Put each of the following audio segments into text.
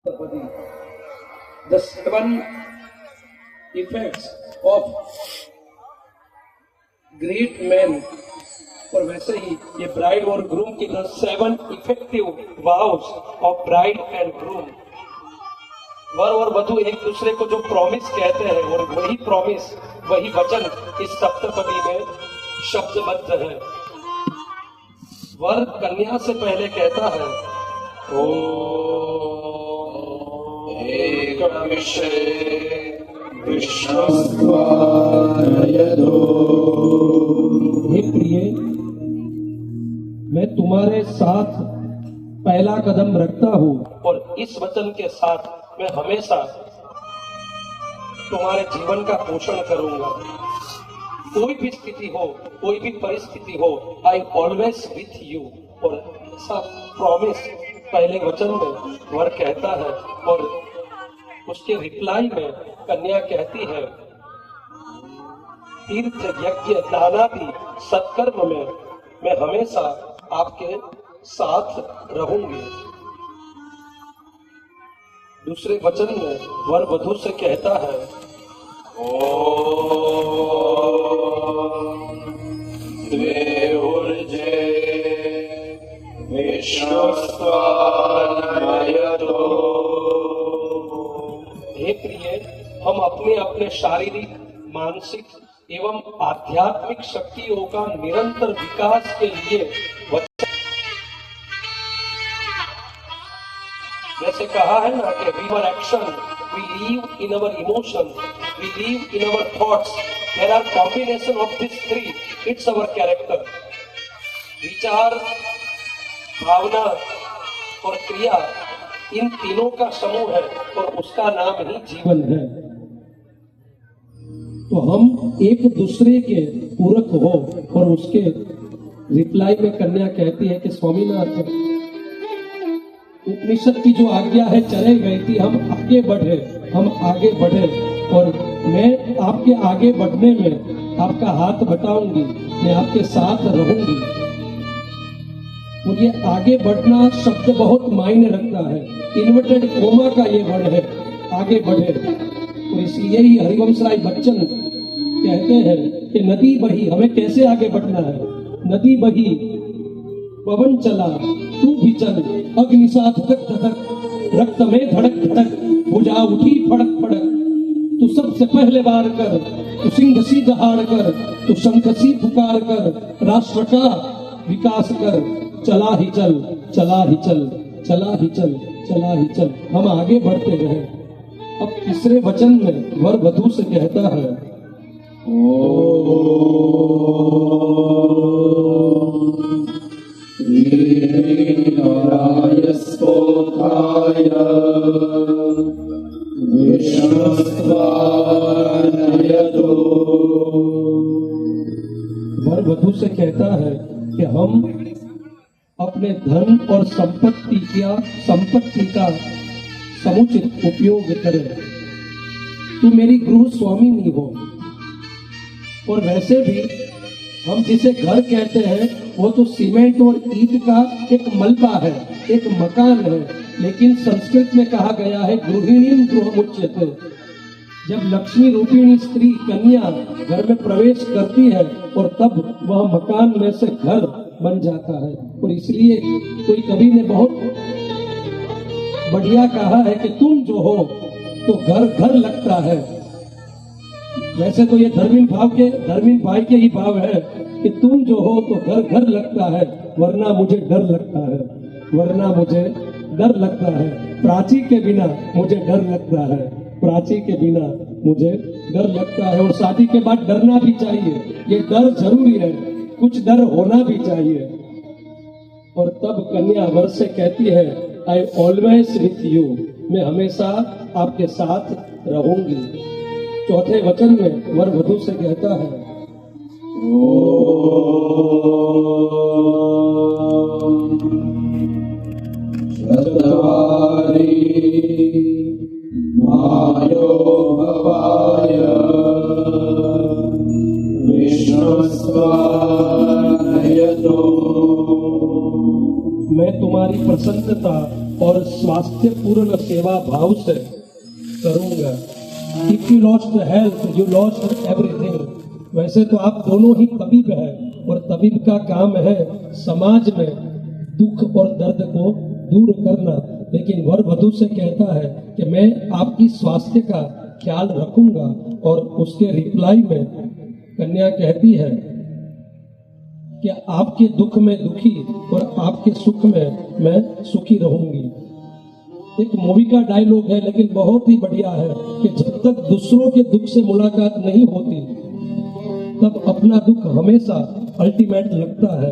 The seven effects of great men, और वैसे ही ये ब्राइड और ग्रूम की the seven effective vows of bride and groom। वर और वधु एक दूसरे को जो प्रॉमिस कहते हैं और वही प्रॉमिस, वही वचन इस सप्तपदी में शब्दबद्ध है। वर कन्या से पहले कहता है, हे प्रिय, मैं तुम्हारे साथ पहला कदम रखता हूँ और इस वचन के साथ मैं हमेशा तुम्हारे जीवन का पोषण करूंगा। कोई भी स्थिति हो, कोई भी परिस्थिति हो, आई ऑलवेज विथ यू। और ऐसा प्रॉमिस पहले वचन में वर कहता है और उसके रिप्लाई में कन्या कहती है, तीर्थ यज्ञ दानादि सत्कर्म में मैं हमेशा आपके साथ रहूंगी। दूसरे वचन में वर वधु से कहता है, हे प्रिय, हम अपने अपने शारीरिक, मानसिक एवं आध्यात्मिक शक्तियों का निरंतर विकास के लिए जैसे कहा है ना कि we action, we live in our emotion, we live in our thoughts, there are combination of this three, it's our character. विचार, भावना और क्रिया, इन तीनों का समूह है और उसका नाम ही जीवन है। तो हम एक दूसरे के पूरक हो। और उसके रिप्लाई में कन्या कहती है कि स्वामीनाथ, उपनिषद की जो आज्ञा है चले गई थी, हम आगे बढ़े, हम आगे बढ़े और मैं आपके आगे बढ़ने में आपका हाथ बटाऊंगी, मैं आपके साथ रहूंगी। और ये आगे बढ़ना शब्द बहुत मायने रखता है। इन्वर्टेड कोमा का ये वर्ड है, आगे बढ़े। और इसलिए ही हरिवंश राय बच्चन कहते हैं कि नदी बही, हमें कैसे आगे बढ़ना है। नदी बही, पवन चला, तू भी चल, अग्नि सा धधक धधक, रक्त में धड़क धड़क, भुजा उठी फड़क फड़क। तू सबसे पहले वार कर, तू सिंह सी दहाड़ कर, तू शंख सी पुकार कर, राष्ट्र का विकास कर। चला ही चल, चला ही चल, चला ही चल, चला ही चल। हम आगे बढ़ते रहे। अब तीसरे वचन में वर वधु से कहता है, वर वधु से कहता है कि हम अपने धन और संपत्ति का समुचित उपयोग करें। तू मेरी गृह स्वामिनी हो। और वैसे भी हम जिसे घर कहते हैं वो तो सीमेंट और ईंट का एक मलबा है, एक मकान है। लेकिन संस्कृत में कहा गया है गृहिणी गृहमुच्यते। जब लक्ष्मी रूपिणी स्त्री कन्या घर में प्रवेश करती है और तब वह मकान में से घर बन जाता है। और इसलिए कोई कवि ने बहुत बढ़िया कहा है कि तुम जो हो तो घर घर लगता है। वैसे तो ये धर्मीन भाई के ही भाव है कि तुम जो हो तो घर घर लगता है, वरना मुझे डर लगता है, वरना मुझे डर लगता है। प्राची के बिना मुझे डर लगता है, प्राची के बिना मुझे डर लगता है। और शादी के बाद डरना भी चाहिए, ये डर जरूरी है, कुछ डर होना भी चाहिए। और तब कन्या वर से कहती है, आई ऑलवेज विथ यू, मैं हमेशा आपके साथ रहूंगी। चौथे वचन में वर वधु से कहता है, मैं तुम्हारी प्रसन्नता और स्वास्थ्य आपके पूर्ण सेवा भाव से करूंगा। If you lost health you lost everything. वैसे तो आप दोनों ही तबीब हैं और तबीब का काम है समाज में दुख और दर्द को दूर करना, लेकिन वर वधू से कहता है कि मैं आपकी स्वास्थ्य का ख्याल रखूंगा। और उसके रिप्लाई में कन्या कहती है कि आपके दुख में दुखी और आपके सुख में मैं सुखी रहूंगी। एक मूवी का डायलॉग है लेकिन बहुत ही बढ़िया है कि जब तक दूसरों के दुख से मुलाकात नहीं होती तब अपना दुख हमेशा अल्टीमेट लगता है।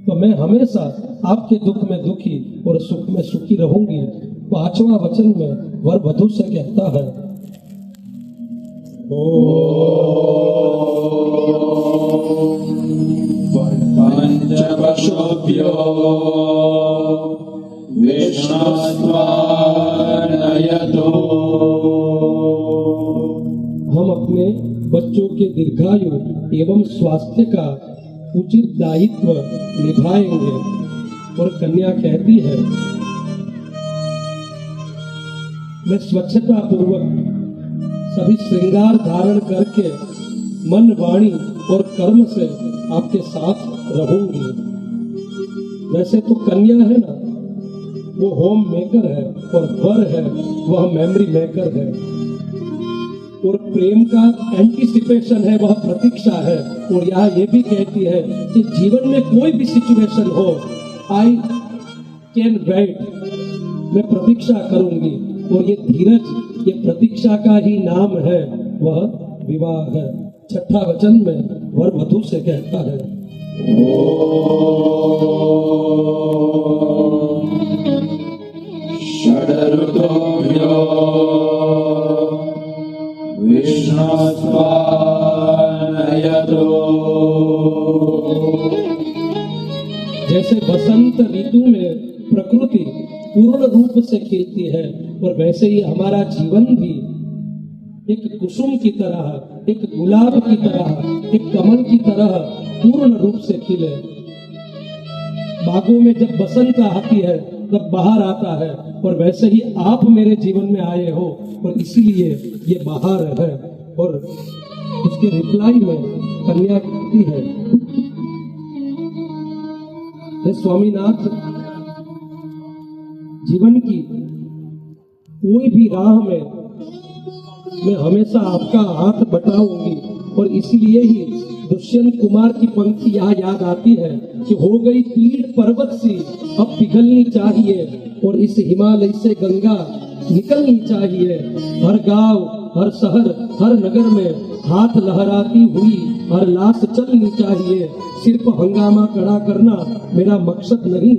तो मैं हमेशा आपके दुख में दुखी और सुख में सुखी रहूंगी। 5वां वचन में वर वधू से कहता है पंचपशुभ्यो विष्णुस्त्वानयतो। हम अपने बच्चों के दीर्घायु एवं स्वास्थ्य का उचित दायित्व निभाएंगे। और कन्या कहती है मैं स्वच्छता पूर्वक सभी श्रृंगार धारण करके मन वाणी और कर्म से आपके साथ रहूंगी। वैसे तो कन्या है ना, वो होम मेकर है और वर है वह मेमोरी मेकर है। और प्रेम का एंटीसिपेशन है, वह प्रतीक्षा है। और यहाँ ये भी कहती है कि जीवन में कोई भी सिचुएशन हो, आई कैन वेट, मैं प्रतीक्षा करूंगी। और ये धीरज, ये प्रतीक्षा का ही नाम है, वह विवाह है। 6ठा वचन में वर वधू से कहता है षडऋतुभ्यो विष्णुस्त्वानयतो। जैसे बसंत ऋतु में प्रकृति पूर्ण रूप से खिलती है और वैसे ही हमारा जीवन भी एक कुसुम की तरह, एक गुलाब की तरह, एक कमल की तरह पूर्ण रूप से खिले। बागों में जब बसंत आती है तब बाहर आता है, और वैसे ही आप मेरे जीवन में आए हो और इसीलिए ये बाहर है। और इसके रिप्लाई में कन्या कहती है हे स्वामीनाथ, जीवन की कोई भी राह में मैं हमेशा आपका हाथ बटाऊंगी। और इसलिए ही दुष्यंत कुमार की पंक्ति यहाँ याद आती है कि हो गई पीड़ पर्वत सी अब पिघलनी चाहिए, और इस हिमालय से गंगा निकलनी चाहिए। हर गांव, हर शहर, हर नगर में हाथ लहराती हुई हर लाश चलनी चाहिए। सिर्फ हंगामा खड़ा करना मेरा मकसद नहीं,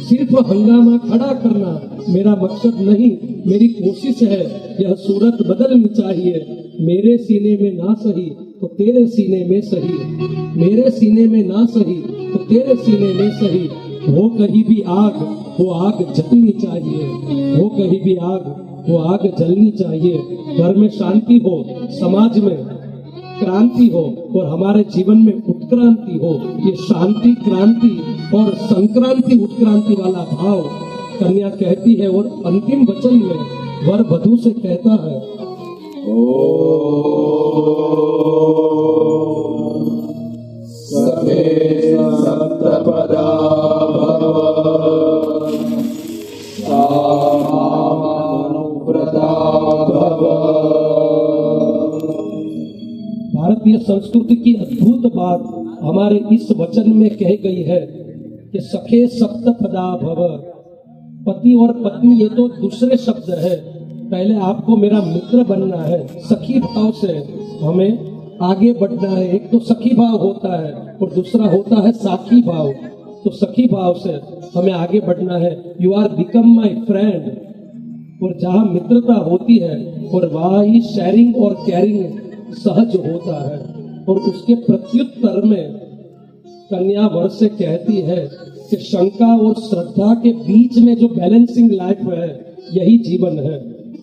सिर्फ हंगामा खड़ा करना मेरा मकसद नहीं, मेरी कोशिश है यह सूरत बदलनी चाहिए। मेरे सीने में ना सही तो तेरे सीने में सही, मेरे सीने में ना सही तो तेरे सीने में सही। हो कहीं भी आग, वो आग जलनी चाहिए, हो कहीं भी आग, वो आग जलनी चाहिए। घर में शांति हो, समाज में क्रांति हो और हमारे जीवन में उत्क्रांति हो। ये शांति, क्रांति और संक्रांति, उत्क्रांति वाला भाव कन्या कहती है। और अंतिम वचन में वर वधू से कहता है सखे सप्तपदा भारतीय संस्कृति की अद्भुत बात हमारे इस वचन में कही गई है कि सखे सप्तपदा भव। पति और पत्नी ये तो दूसरे शब्द है, पहले आपको मेरा मित्र बनना है। सखी भाव से हमें आगे बढ़ना है। एक तो सखी भाव होता है और दूसरा होता है साखी भाव। तो सखी भाव से हमें आगे बढ़ना है। You are become my friend. और जहाँ मित्रता होती है और वहाँ ही शेयरिंग और केयरिंग सहज होता है। और उसके प्रत्युत्तर में कन्या वर से कहती है कि शंका और श्रद्धा के बीच में जो बैलेंसिंग लाइफ है यही जीवन है।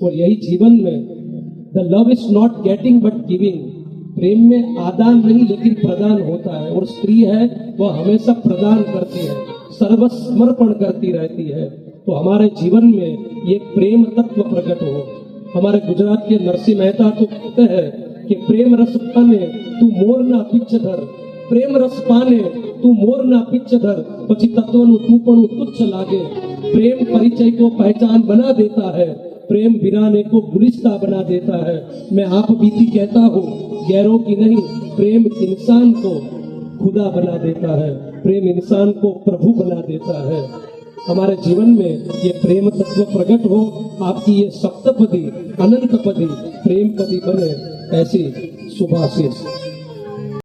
और यही जीवन में the love is not getting but giving. प्रेम में आदान नहीं लेकिन प्रदान होता है। और स्त्री है वह हमेशा प्रदान करती है, सर्वसमर्पण करती रहती है। तो हमारे जीवन में ये प्रेम तत्व प्रकट हो। हमारे गुजरात के नरसिंह मेहता तो कहते हैं कि प्रेम रस पाने तू मोर ना पिच्छ धर, प्रेम रस पाने तू मोर ना पिच्छ धर, પછી તત્વનું તું પણ તુચ્છ લાગે। प्रेम परिचय को पहचान बना देता है, प्रेम वीराने को गुलिस्ता बना देता है। मैं आप बीती कहता हूँ, गैरों की नहीं, प्रेम इंसान को खुदा बना देता है, प्रेम इंसान को प्रभु बना देता है। हमारे जीवन में ये प्रेम तत्व प्रकट हो, आपकी ये सप्तपदी अनंत पदी प्रेम पदी बने, ऐसी शुभाशीष।